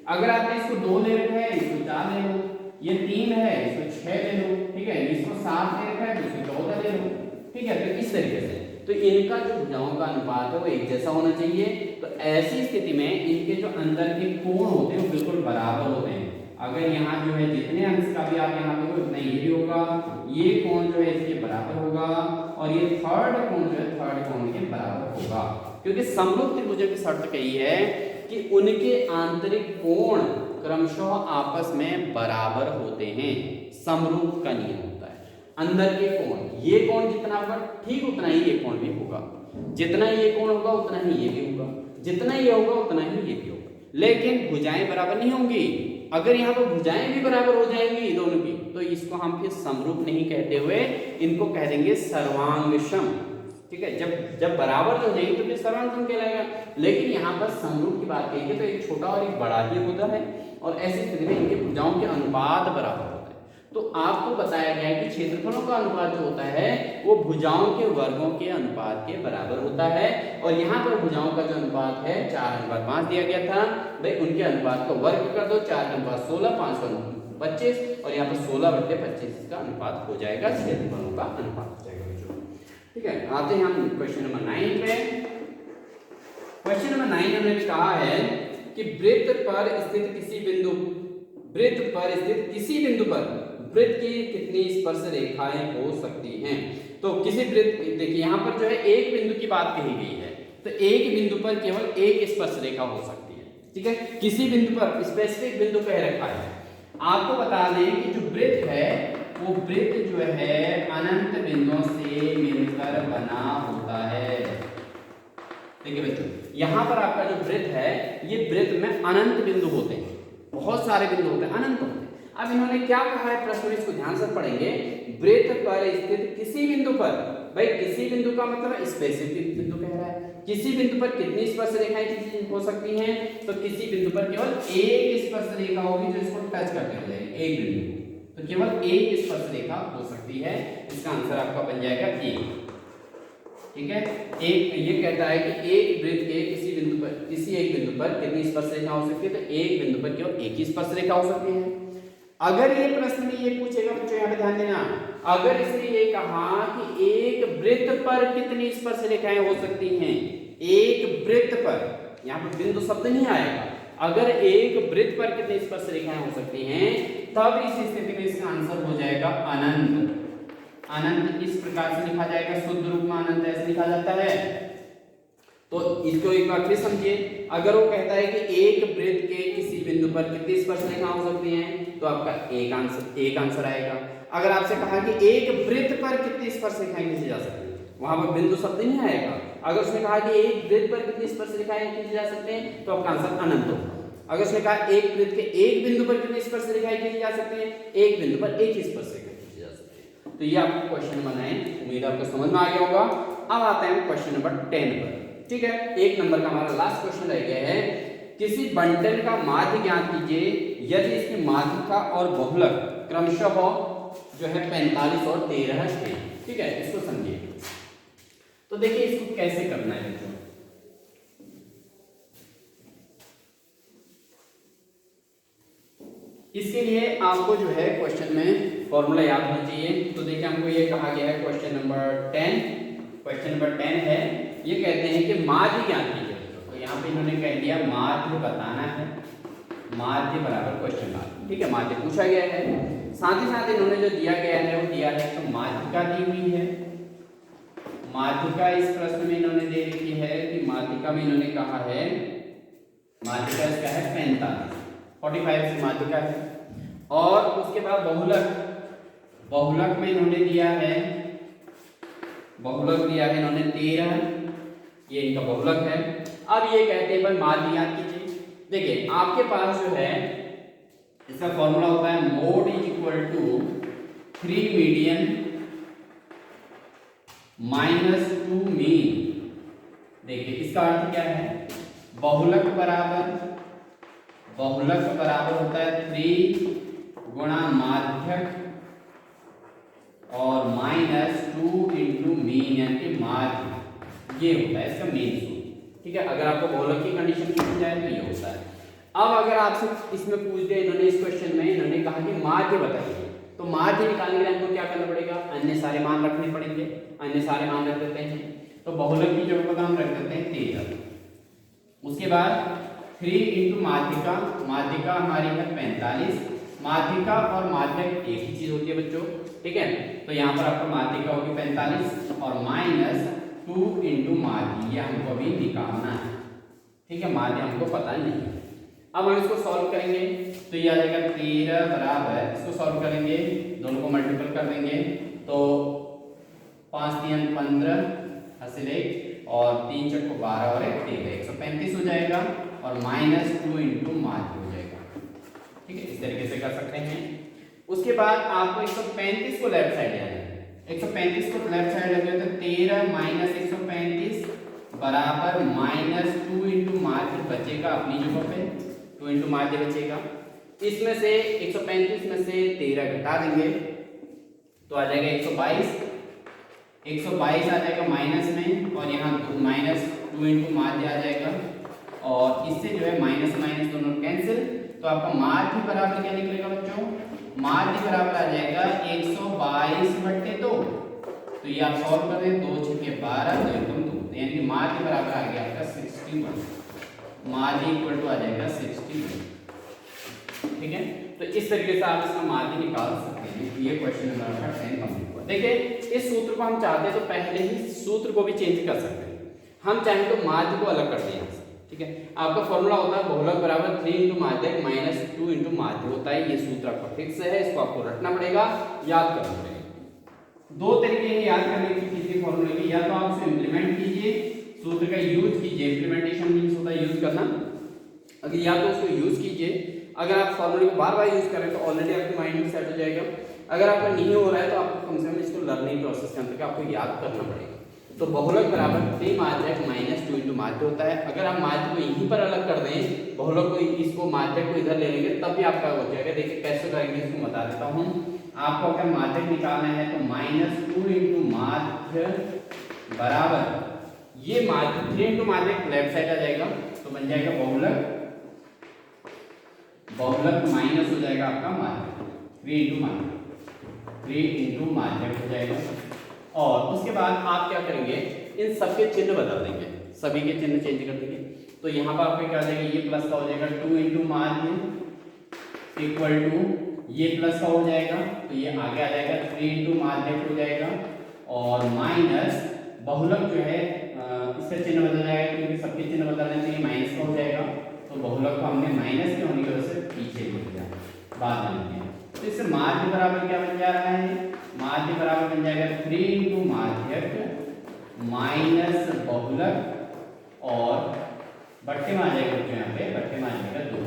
अगर आपने इसको 2 ले रखा है इसको 4 ले लो, ये 3 है इसको 6 ले लो, ठीक है, इसको 7 ले रखा है तो इसको 14 ले लो, ठीक है। तो इस तरीके से तो इनका जो भुजाओं का अनुपात है वो एक जैसा होना चाहिए। तो ऐसी स्थिति में इनके जो अंदर के कोण होते हैं वो बिल्कुल बराबर होते हैं। अगर यहाँ जो है जितने अंश का भी आप यहाँ पे उतना ये भी होगा, ये कोण जो है इसके बराबर होगा और ये थर्ड कोण जो है थर्ड कोण के बराबर होगा, क्योंकि समरूप त्रिभुजों की शर्त कही है कि उनके आंतरिक कोण क्रमशः आपस में बराबर होते हैं। समरूप का नियम होता है अंदर के कोण, ये कोण जितना होगा ठीक उतना ही ये कोण भी होगा, जितना ये कोण होगा उतना ही ये भी होगा, जितना ये होगा उतना ही ये भी होगा। लेकिन भुजाएं बराबर नहीं होंगी। अगर यहाँ पर भुजाएं भी बराबर हो जाएंगी दोनों की तो इसको हम फिर समरूप नहीं कहते हुए इनको कह देंगे सर्वांगसम, ठीक है। जब बराबर हो जाएंगे तो फिर सर्वांगसम कहलाएगा। लेकिन यहाँ पर समरूप की बात कही है तो एक छोटा और एक बड़ा ही होता है और ऐसी स्थिति में इनके भुजाओं के अनुपात बराबर होता है। तो आपको बताया गया है कि क्षेत्रफलों का अनुपात जो होता है वो भुजाओं के वर्गों के अनुपात के बराबर होता है। और यहाँ पर भुजाओं का जो अनुपात है 4:5 दिया गया था, भाई उनके अनुपात को वर्ग कर दो, 4:16, 5:25 और यहाँ पर 16/25 का अनुपात हो जाएगा, क्षेत्रफलों का अनुपात हो जाएगा बच्चों, ठीक है। आते हैं हम क्वेश्चन नंबर 9 पे। क्वेश्चन नंबर 9 हमने कहा है कि वृत्त पर स्थित किसी बिंदु पर वृत्त की कितनी स्पर्श रेखाएं हो सकती हैं। तो किसी वृत्त, देखिए यहाँ पर जो है एक बिंदु की बात कही गई है तो एक बिंदु पर केवल एक स्पर्श रेखा हो सकती है, ठीक है। किसी बिंदु पर स्पेसिफिक बिंदु कह रखा है। आपको बता दें कि जो वृत्त है वो वृत्त जो है अनंत बिंदुओं से मिलकर बना होता है। देखिए बच्चों यहाँ पर आपका जो वृत्त है ये वृत्त में अनंत बिंदु होते हैं, बहुत सारे बिंदु होते हैं, अनंत होते हैं। अब इन्होंने क्या कहा है प्रश्न में, इसको ध्यान से पढ़ेंगे। वृत्त पर स्थित किसी बिंदु पर, भाई किसी बिंदु का मतलब स्पेसिफिक बिंदु कह रहा है। किसी बिंदु पर कितनी स्पर्श रेखाएं हो सकती हैं, तो किसी बिंदु पर केवल एक स्पर्श रेखा होगी जो इसको टच करके हो जाएगी, एक बिंदु, तो केवल एक स्पर्श रेखा हो सकती है। इसका आंसर आपका बन जाएगा एक, ठीक है। एक ये कहता है कि एक वृत्त के किसी एक बिंदु पर कितनी स्पर्श रेखा हो सकती है, तो एक बिंदु पर केवल एक ही स्पर्श रेखा हो सकती है। अगर ये प्रश्न में ये पूछेगा बच्चों यहाँ पे ध्यान देना, अगर इसने ये कहा कि एक वृत्त पर कितनी स्पर्श रेखाएं हो सकती हैं, एक वृत्त पर, यहाँ पर बिंदु शब्द नहीं आएगा, अगर एक वृत्त पर कितनी स्पर्श रेखाएं हो सकती हैं तब इस स्थिति में इसका आंसर हो जाएगा अनंत। अनंत इस प्रकार से लिखा जाएगा, शुद्ध रूप में अनंत ऐसे लिखा जाता है। तो इसको एक बार फिर समझिए, अगर वो कहता है कि एक वृत्त के किसी बिंदु पर कितनी स्पर्श रेखा हो सकती हैं तो आपका एक आंसर आएगा। अगर आपसे कहा कि एक वृत्त पर कितनी स्पर्श रेखाएं खींची जा सकती हैं, वहां पर बिंदु शब्द नहीं आएगा। अगर उसने कहा कि एक वृत्त पर कितनी स्पर्श रेखाएं खींची जा सकते हैं तो आपका आंसर अनंत होगा। अगर उसने कहा एक वृत्त के एक बिंदु पर कितनी स्पर्श रेखाएं खींची जा सकती हैं, एक बिंदु पर एक ही स्पर्श रेखा खींची जा सकती है। तो ये आपको क्वेश्चन बनाए, उम्मीद आपको समझ में आ गया होगा। अब आते हैं क्वेश्चन नंबर 10 पर, ठीक है। 1 नंबर का हमारा लास्ट क्वेश्चन रह गया है, किसी बंटन का माध्य ज्ञात कीजिए यदि इसकी माध्यिका और बहुलक क्रमशः जो है 45 और 13 है, ठीक है। इसको समझिए। तो देखिए इसको कैसे करना है बच्चों, इसके लिए आपको जो है क्वेश्चन में फॉर्मूला याद होना चाहिए। तो देखिए हमको ये कहा गया है क्वेश्चन नंबर 10 है, ये कहते हैं कि माध्य ज्ञात कीजिए। तो यहाँ पे इन्होंने कह दिया माध्य बताना है, माध्य बराबर क्वेश्चन मार्क, ठीक है। माध्य पूछा गया है, साथ ही साथ इन्होंने जो दिया गया है वो दिया है तो माध्यिका दी हुई है। माध्यिका इस प्रश्न में इन्होंने दे रखी है कि माध्यिका में इन्होंने कहा है, माध्यिका इसका है 45 की माध्यिका है। और उसके बाद बहुलक में इन्होंने दिया है, बहुलक दिया है इन्होंने 13, ये इनका बहुलक है। अब ये कहते हैं भाई माध्य ज्ञात कीजिए। देखिए आपके पास जो है इसका फॉर्मूला होता है mode is equal to 3 median -2 mean. देखिए इसका अर्थ क्या है, बहुलक बराबर होता है 3 गुणा माध्यक और -2 इंटू मीन, यानी कि माध्य। ये होता है इसका मेन सूत्र। ठीक है, अगर आपको बहुलक की कंडीशन पूछी जाए तो ये होता है। अब अगर आपसे इसमें पूछ दिया इन्होंने, इस क्वेश्चन में इन्होंने कहा कि माध्य बताइए, तो माध्य निकालने के लिए हमको क्या करना पड़ेगा, अन्य सारे मान रखने पड़ेंगे। अन्य सारे मान रख देते हैं, तो बहुलक की जगह पर हम रख देते हैं 13। उसके बाद 3 इंटू माध्यिका, माध्यिका हमारी है 45। माध्यिका और माध्यक एक ही चीज होती है बच्चों। ठीक है, तो यहाँ पर आपका माध्यिका होगी 45 और -2 इंटू माध्य, ये हमको अभी निकालना है। ठीक है, माध्य हमको पता नहीं। अब हम इसको सॉल्व करेंगे तो ये आ जाएगा 13 बराबर, इसको सॉल्व करेंगे, दोनों को मल्टीपल कर देंगे तो 5 3 15 हासिल 1 और 3 4 12 और 1 13, 135 हो जाएगा और -2 इंटू माध्य हो जाएगा। ठीक है, इस तरीके से कर सकते हैं। उसके बाद आपको 135 को लेफ्ट साइड लेना है। 135 को लेफ्ट साइड लेंगे तो 13 - 135 बराबर -2 इंटू माध्य बचेगा अपनी जगह पे, 2 इंटू माध्य बचेगा। इसमें से 135 में से 13 घटा देंगे तो आ जाएगा 122। 122 आ जाएगा माइनस में और यहाँ -2 इंटू माध्य आ जाएगा और इससे जो है माइनस माइनस दोनों कैंसिल, तो आपका माध्य बराबर क्या निकलेगा बच्चों, माध्य बराबर आ जाएगा 122/2। तो ये आप सॉल्व कर दें, 2 6 12 2 एकदम 2, यानी कि माध्य बराबर आ गया आपका 61। माध्य इक्वल टू आ जाएगा 61। ठीक है, तो इस तरीके से आप इसका माध्य निकाल सकते हैं। ये क्वेश्चन नंबर आपका 10 कंप्लीट हुआ। देखिए इस सूत्र को हम चाहते हैं तो पहले ही सूत्र को भी चेंज कर सकते हैं। हम चाहें तो माध्य को अलग कर दें। ठीक है, आपका फॉर्मूला होता है बहुलक बराबर 3 इंटू माध्यक -2 इंटू माध्य होता है। ये सूत्र आपका फिक्स है, इसको आपको रटना पड़ेगा, याद करना पड़ेगा। दो तरीके हैं याद करने की किसी फॉर्मूले की, या तो आप उसको इंप्लीमेंट कीजिए, सूत्र का यूज कीजिए, इंप्लीमेंटेशन मींस होता है यूज करना। अगर या तो उसको यूज कीजिए, अगर आप फॉर्मूले को बार बार यूज करें तो ऑलरेडी आपके माइंड में सेट हो जाएगा। अगर आपका नहीं हो रहा है तो आपको कम से कम इसको लर्निंग प्रोसेस के अंदर आपको याद करना पड़ेगा। तो बहुलक बराबर 3 माध्यक -2 इंटू माध्य होता है। अगर आप माध्य को यहीं पर अलग कर दें, बहुलक को इसको माध्यक को इधर ले लेंगे तब भी आपका हो जाएगा। देखिए कैसे करेंगे इसको बता देता हूँ। आपको अगर माध्यक निकालना है तो -2 इंटू माध्य बराबर ये माध्य 3 इंटू माध्यक लेफ्ट साइड आ जाएगा तो बन जाएगा बहुलक, बहुलक माइनस हो जाएगा आपका माध्यक 3 इंटू माध्यक हो जाएगा। और उसके बाद आप क्या करेंगे, इन सबके चिन्ह बदल देंगे, सभी के चिन्ह चेंज कर देंगे। तो यहाँ पर आपको क्या हो जाएगा, ये प्लस का हो जाएगा 2 इंटू माध्य इक्वल टू ये प्लस का हो जाएगा तो ये आगे आ जाएगा 3 इंटू माध्यक हो जाएगा और माइनस बहुलक जो है इसका चिन्ह बदल जाएगा क्योंकि सबके चिन्ह बदल देते हैं, माइनस का हो जाएगा। तो बहुलक को हमने माइनस के होने की वजह से पीछे लिख दिया, बाद में लिख दिया। तो इससे माध्य बराबर क्या बन जा रहा है, माध्य बराबर बन जाएगा 3 इंटू माध्यक माइनस बहुलक और बट्टे में आ जाएगा यहाँ पे, बट्टे में आ जाएगा 2।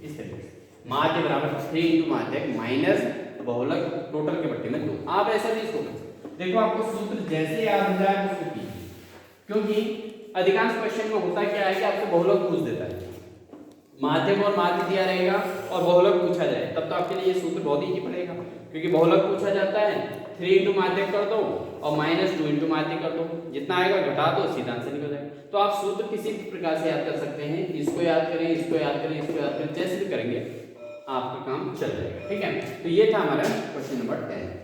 इस तरीके से माध्य बराबर 3 इंटू माध्यक माइनस बहुलक टोटल के बट्टे में 2। आप ऐसा नहीं इसको देखो, आपको सूत्र जैसे याद हो जाए उसको कीजिए, क्योंकि अधिकांश क्वेश्चन में होता क्या है कि आपको बहुलक पूछ देता है, माध्यक और माध्य दिया रहेगा और बहुलक पूछा जाए, तब तो आपके लिए ये सूत्र बहुत ही पड़ेगा। क्योंकि बहुलक पूछा जाता है 3 इंटू माध्यक कर दो और -2 इंटू माध्य कर दो, जितना आएगा घटा दो, सीधा आंसर निकल जाएगा। तो आप सूत्र किसी भी प्रकार से याद कर सकते हैं, इसको याद करें, इसको याद करें, इसको याद करें, जैसे भी करेंगे आपका काम चल जाएगा। ठीक है, तो ये था हमारा क्वेश्चन नंबर 10।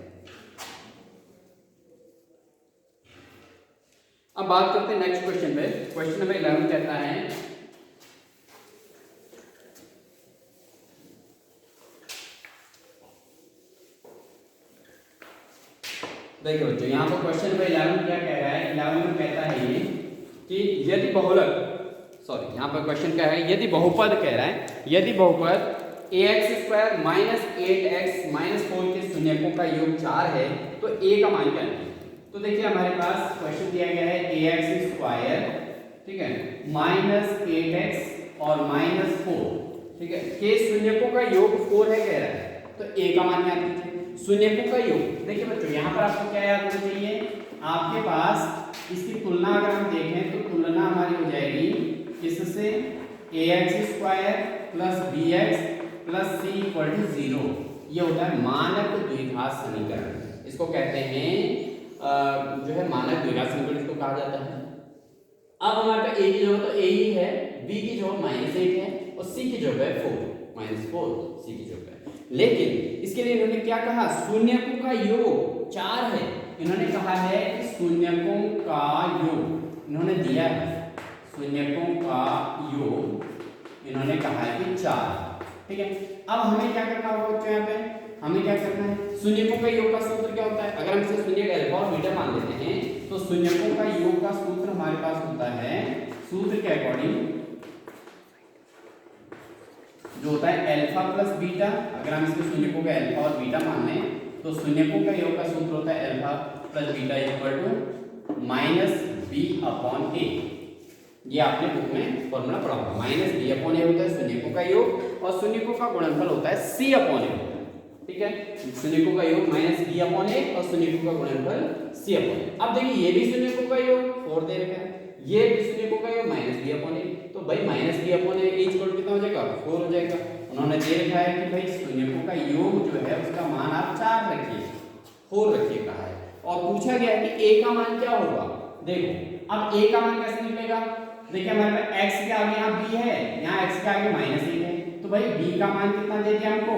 अब बात करते हैं नेक्स्ट क्वेश्चन पे। क्वेश्चन नंबर 11 कहता है देखिए बच्चों, यहाँ पर क्वेश्चन नंबर 11 क्या कह रहा है, 11 में कहता है ये कि यदि बहुलक, सॉरी यहाँ पर क्वेश्चन क्या है, यदि बहुपद कह रहा है, यदि बहुपद ax² - 8x - 4 के शून्यकों का योग 4 है तो a का मान क्या है। तो देखिए हमारे पास क्वेश्चन दिया गया है ax², ठीक है, -8x और -4, ठीक है, के शून्यकों का योग 4 है कह रहा है, तो a का मान याद कीजिए। शून्यकों का योग, देखिए बच्चों यहाँ पर आपको क्या याद होना चाहिए, आपके पास इसकी तुलना अगर हम देखें तो तुलना हमारी हो जाएगी किससे, ax² plus bx plus c equal to 0। ये होता है मानक द्विघात समीकरण, इसको कहते हैं जो है मानक द्विघात समीकरण इसको कहा जाता है। अब हमारे पास a की जगह तो a ही है, b की जगह -8 है और c की जगह 4 -4 c की जगह है। लेकिन इसके लिए इन्होंने क्या कहा, शून्यकों का योग 4 है। इन्होंने कहा है कि शून्यकों का योग इन्होंने दिया है, शून्यकों का योग इन्होंने कहा है कि 4। ठीक है, अब हमें क्या करना होगा बच्चों, यहाँ पे हमें क्या करना है, शून्यकों का योग का सूत्र क्या होता है। अगर हम इसे शून्य का अल्फा और बीटा मान लेते हैं तो शून्यकों का योग का सूत्र हमारे पास होता है, सूत्र के अकॉर्डिंग जो होता है अल्फा प्लस बीटा। अगर हम इसके शून्यकों का अल्फा और बीटा मान लें तो शून्यकों का योग का सूत्र होता है alpha plus beta equal to -b/a। ये आपने बुक में फॉर्मूला पढ़ा होगा। -b/a होता है शून्यकों का योग और शून्यकों का गुणनफल होता है c/a। ठीक है, शून्यकों का योग -b/a और शून्यकों का गुणनफल c/a। अब देखिए ये भी शून्यकों का योग 4 दे रखा है, ये भी शून्यकों का योग -b/a। तो भाई -b/a इक्वल कितना हो जाएगा, 4 हो जाएगा। उन्होंने दे रखा है कि भाई शून्यकों का योग जो है उसका मान आप 4 रखिए, 4 रखिए कहा है। और पूछा गया है कि a का मान क्या होगा। देखो अब a का मान कैसे निकलेगा, देखिए हमारे पास x के आगे यहाँ b है, यहाँ x के आगे -8 है, तो भाई b का मान कितना दे दिया हमको,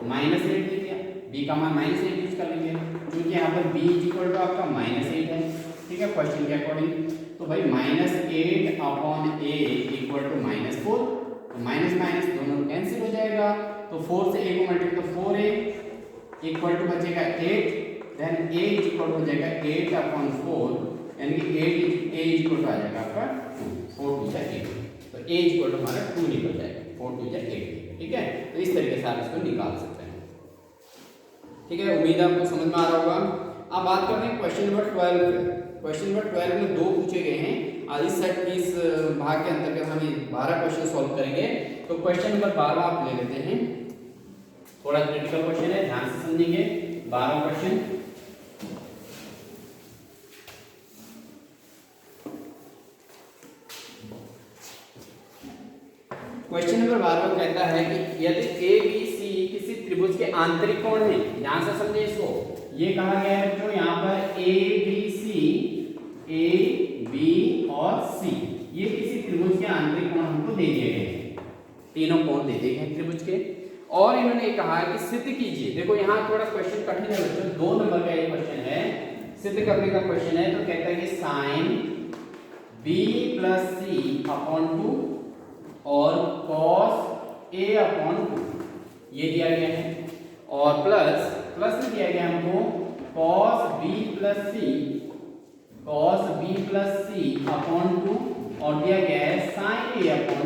-8 दे दिया। b का मान -8 यूज कर लेंगे क्योंकि यहाँ पर b इक्वल टू आपका -8 है। ठीक है, क्वेश्चन के अकॉर्डिंग तो भाई -8/a इक्वल टू -4, तो माइनस माइनस दोनों कैंसिल हो जाएगा। तो 4 से a को मल्टीप्लाई तो 4a इक्वल टू बचेगा 8, देन a इक्वल हो जाएगा 8/4, यानी कि 8 a इक्वल आ जाएगा आपका 4 2 जा 8, तो a इक्वल हमारा 2 निकल जाएगा, 4 2 जा 8। ठीक है, तो इस तरीके से आप इसको निकाल सकते हैं। ठीक है, उम्मीद आपको समझ में आ रहा होगा। अब बात करते हैं क्वेश्चन नंबर 12। क्वेश्चन नंबर 12 में 2 पूछे गए हैं। आज इस सेट की इस भाग के अंतर्गत हम 12 क्वेश्चन सॉल्व करेंगे। तो क्वेश्चन नंबर 12 आप ले लेते हैं, थोड़ा क्रिटिकल क्वेश्चन है, ध्यान से समझेंगे। 12 क्वेश्चन क्वेश्चन नंबर 12 कहता है कि यदि ए बी सी किसी त्रिभुज के आंतरिक कोण है, ध्यान से समझिए इसको। ये कहा गया है बच्चों यहाँ पर ए बी और सी ये किसी त्रिभुज के आंतरिक कोण हमको दे दिए गए हैं, तीनों कोण दे दिए गए त्रिभुज के। और इन्होंने कहा है कि सिद्ध कीजिए। देखो यहाँ थोड़ा क्वेश्चन कठिन है बच्चों, 2 नंबर का ये क्वेश्चन है, सिद्ध करने का क्वेश्चन है। तो कहता है कि sign b plus C upon 2 और cos a/2 ये दिया गया है, और प्लस में दिया गया हमको cos b plus c upon 2 और दिया गया है sin a/2।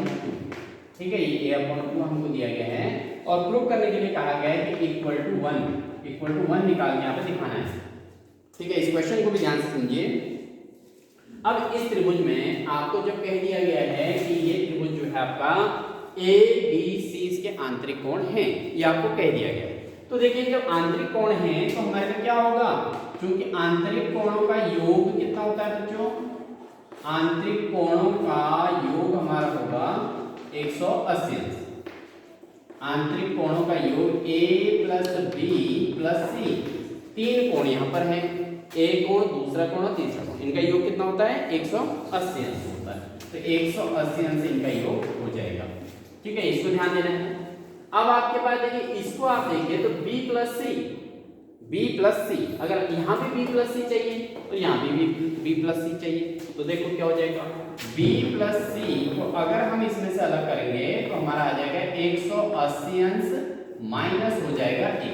ठीक है, ये a/2 हमको दिया गया है और प्रूव करने के लिए कहा गया है कि इक्वल टू 1 निकाल के यहाँ पे दिखाना है। ठीक है, इस क्वेश्चन को भी ध्यान से समझिए। अब इस त्रिभुज में आपको जब कह दिया गया है कि ये त्रिभुज जो है आपका ए बी सी इसके आंतरिक कोण हैं, ये आपको कह दिया गया है। तो देखिए जब आंतरिक कोण हैं तो हमारे पास क्या होगा, क्योंकि आंतरिक कोणों का योग कितना होता है बच्चों, आंतरिक कोणों का योग हमारा होगा 180 अंश। आंतरिक कोणों का योग a प्लस बी प्लस सी, 3 कोण यहाँ पर है, एक कोण, दूसरा कोण और तीसरा कोण, इनका योग कितना होता है 180 अंश होता है। तो 180 अंश इनका योग हो जाएगा। ठीक है, इसको ध्यान देना है। अब आपके पास देखिए इसको आप देखिए तो b प्लस सी, अगर यहाँ भी b प्लस सी चाहिए तो यहाँ भी b प्लस सी चाहिए। तो देखो क्या हो जाएगा, b प्लस सी को अगर हम इसमें से अलग करेंगे तो हमारा आ जाएगा 180 अंश माइनस हो जाएगा a।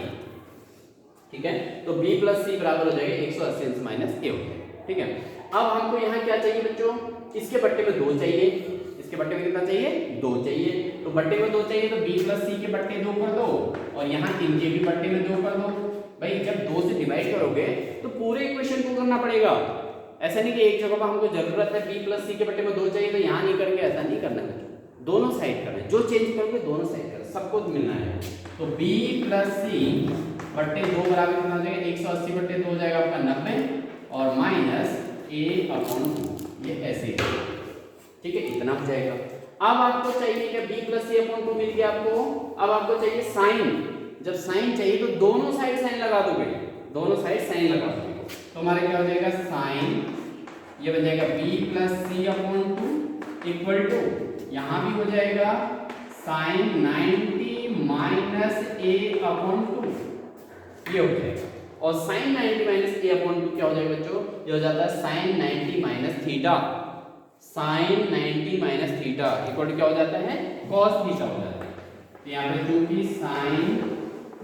ठीक है, तो b प्लस सी बराबर हो जाएगा 180 अंश माइनस a हो जाएगा। ठीक है, अब हमको यहाँ क्या चाहिए बच्चों, इसके बट्टे में 2 चाहिए, इसके बट्टे में कितना चाहिए 2 चाहिए। तो बट्टे में 2 चाहिए तो b प्लस सी के बट्टे 2 कर दो और यहाँ इनके भी बट्टे में 2 कर दो। भाई जब 2 से डिवाइड करोगे तो पूरे इक्वेशन को करना पड़ेगा, ऐसा नहीं कि एक जगह पर हमको जरूरत है b प्लस सी के बट्टे में 2 चाहिए तो यहाँ नहीं करेंगे, ऐसा नहीं करना है, दोनों साइड करना है, जो चेंज करोगे दोनों साइड करना, सबको मिलना है। तो b प्लस सी बट्टे 2 बराबर कितना हो जाएगा 180 बट्टे 2 हो जाएगा आपका 90 और माइनस a अपॉन 2, ये ऐसे ही, ठीक है, इतना हो जाएगा। अब आपको चाहिए क्या, b प्लस सी अपॉन 2 मिल गया आपको। अब आपको चाहिए साइन, जब साइन चाहिए तो दोनों साइड साइन लगा दोगे, दोनों साइड साइन लगा दोगे तो हमारा क्या हो जाएगा, साइन, ये बन जाएगा b plus C upon 2 equal to, यहाँ भी हो जाएगा साइन 90 माइनस a अपॉन 2, ये हो जाएगा। और साइन 90 माइनस a अपॉन 2 क्या हो जाएगा बच्चों, ये हो जाता है sine 90 minus theta, sine 90 minus theta equal to क्या हो जाता है, कॉस थीटा हो जाता है। तो यहाँ पे चूंकि sine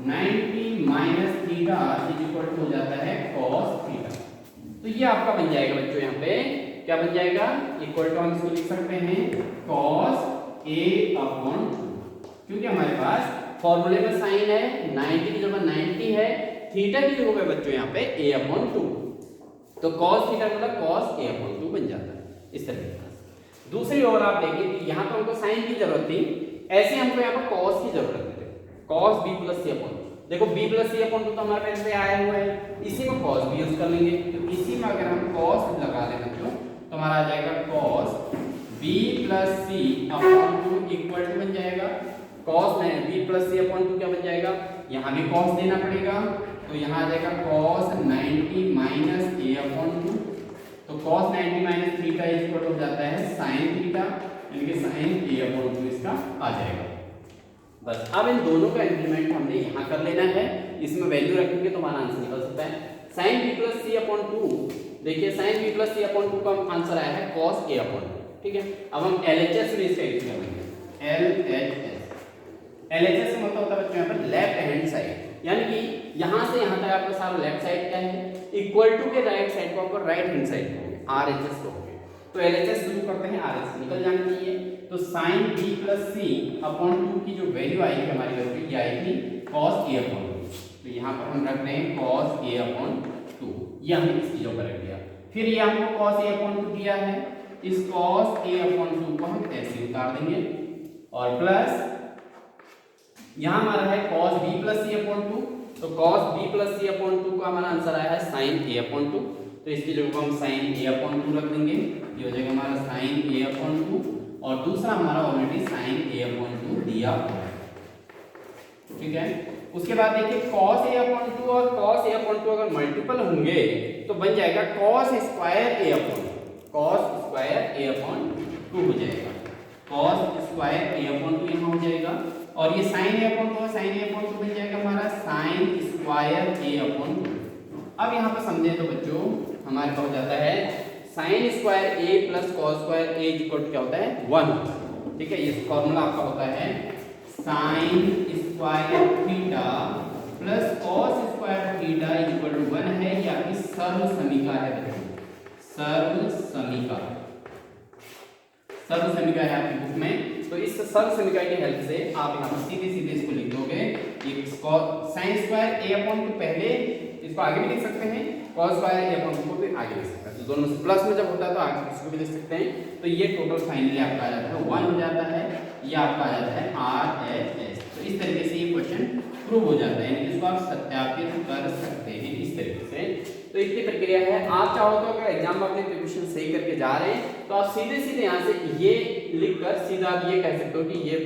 90 minus theta is equal to हो जाता है कॉस थीटा, तो ये आपका बन जाएगा बच्चों, यहाँ पे क्या बन जाएगा, इक्वल टू हम इसको लिख सकते हैं कॉस a अपॉन 2, क्योंकि हमारे पास फॉर्मूले में साइन है, 90 की जगह 90 है, थीटा की जगह पे बच्चों यहाँ पे a अपॉन 2, तो cos थीटा मतलब cos a अपॉन 2 बन जाता है इस तरीके से। दूसरी ओर आप देखिए कि यहाँ तो हमको साइन की जरूरत थी, ऐसे हमको यहाँ पर cos की जरूरत है, cos b plus C upon, देखो b प्लस सी अपॉन 2 तो हमारे पास से आया हुआ है, इसी में cos भी यूज कर लेंगे, तो इसी में अगर हम cos लगा दें बच्चों तो हमारा आ जाएगा cos b plus C upon 2 equal to बन जाएगा cos b plus C upon 2 क्या बन जाएगा, यहाँ भी cos देना पड़ेगा, तो यहाँ आ जाएगा cos 90 माइनस a अपॉन 2, तो cos 90 माइनस थीटा इक्वल हो जाता है sin थीटा, यानी कि sin a अपॉन 2 इसका आ जाएगा। बस अब इन दोनों का इंक्रीमेंट हमने यहाँ कर लेना है, इसमें वैल्यू रखेंगे तो हमारा आंसर निकल सकता है sin b plus C upon 2, देखिए sin b plus C upon 2 का आंसर आया है cos a अपॉन 2, ठीक है। अब हम LHS में इसका यूज करेंगे, LHS से मतलब होता है बच्चों यहाँ पर लेफ्ट हैंड साइड, यानी कि यहाँ से यहाँ तक आपका सारा लेफ्ट साइड क्या है, इक्वल टू के राइट साइड को आपको राइट हैंड साइड कहोगे, RHS कहोगे, तो LHS शुरू करते हैं, RHS निकल जाना चाहिए, तो sin b plus C upon 2 की जो वैल्यू आएगी हमारी वैल्यू ये आएगी cos a अपॉन 2, तो यहाँ पर हम रख रहे हैं cos a अपॉन 2, ये हमने इस चीजों पर रख दिया। फिर ये हमको cos a अपॉन 2 दिया है, इस cos a अपॉन 2 को हम ऐसे उतार देंगे, और प्लस यहाँ हमारा है cos b plus C upon 2, तो cos b plus C upon 2 का हमारा आंसर आया है sin a अपॉन 2, तो इसकी जगह को हम sin a अपॉन 2 रख देंगे, ये हो जाएगा हमारा sin a अपॉन 2, और दूसरा हमारा ऑलरेडी sin a अपॉन 2 दिया हुआ है, ठीक है। उसके बाद देखिए cos a अपॉन 2 और cos a अपॉन 2 अगर मल्टीपल होंगे तो बन जाएगा cos स्क्वायर a अपॉन 2 हो जाएगा, cos स्क्वायर a अपॉन 2 यहाँ हो जाएगा, और ये sin a upon 2 sin a upon 2 बन जाएगा हमारा sin स्क्वायर a अपॉन 2। अब यहाँ पर समझे तो बच्चों हमारे पास हो जाता है sin square a plus cos square a equal क्या होता है 1, ठीक है। ये फॉर्मूला आपका होता है sin square theta plus cos square theta equal to 1 है, ये आपकी सर्व समीका है बच्चों, सर्व समीका है आपकी बुक में, तो इस सर्व समीका की हेल्प से आप यहाँ पर सीधे सीधे इसको लिख दोगे, sin स्क्वायर a अपॉन 2 पहले इसको आगे भी लिख सकते हैं, cos स्क्वायर a अपॉन 2 को भी आगे लिख सकते हैं, तो दोनों से प्लस में जब होता है तो आगे इसको भी लिख सकते हैं, तो ये टोटल फाइनली आपका आ जाता है 1 हो जाता है, ये आपका आ जाता है RHS। तो इस तरीके से ये क्वेश्चन प्रूव हो जाता है, यानी इसको आप सत्यापित कर सकते हैं इस तरीके से। तो इतनी प्रक्रिया है, आप चाहो तो अगर एग्जाम में अपने प्रिपरेशन सही करके जा रहे हैं तो आप सीधे सीधे यहाँ से ये लिखकर सीधा आप ये कह सकते हो कि ये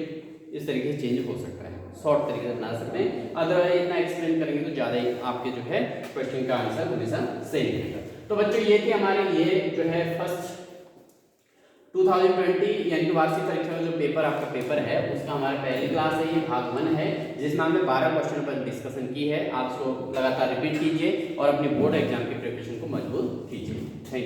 इस तरीके से चेंज हो सकता है, शॉर्ट तरीके से बना सकते हैं, अदरवाइज इतना एक्सप्लेन करेंगे तो ज़्यादा ही आपके जो है क्वेश्चन का आंसर हमेशा सही निकलेगा। तो बच्चों ये थी हमारे ये जो है फर्स्ट 2020 यानी कि वार्षिक परीक्षा का जो पेपर आपका पेपर है उसका हमारा पहली क्लास है, ये भाग 1 है, जिसमें हमने 12 क्वेश्चन पर डिस्कशन की है। आप इसको लगातार रिपीट कीजिए और अपने बोर्ड एग्जाम की प्रिपरेशन को मजबूत कीजिए। Thank you.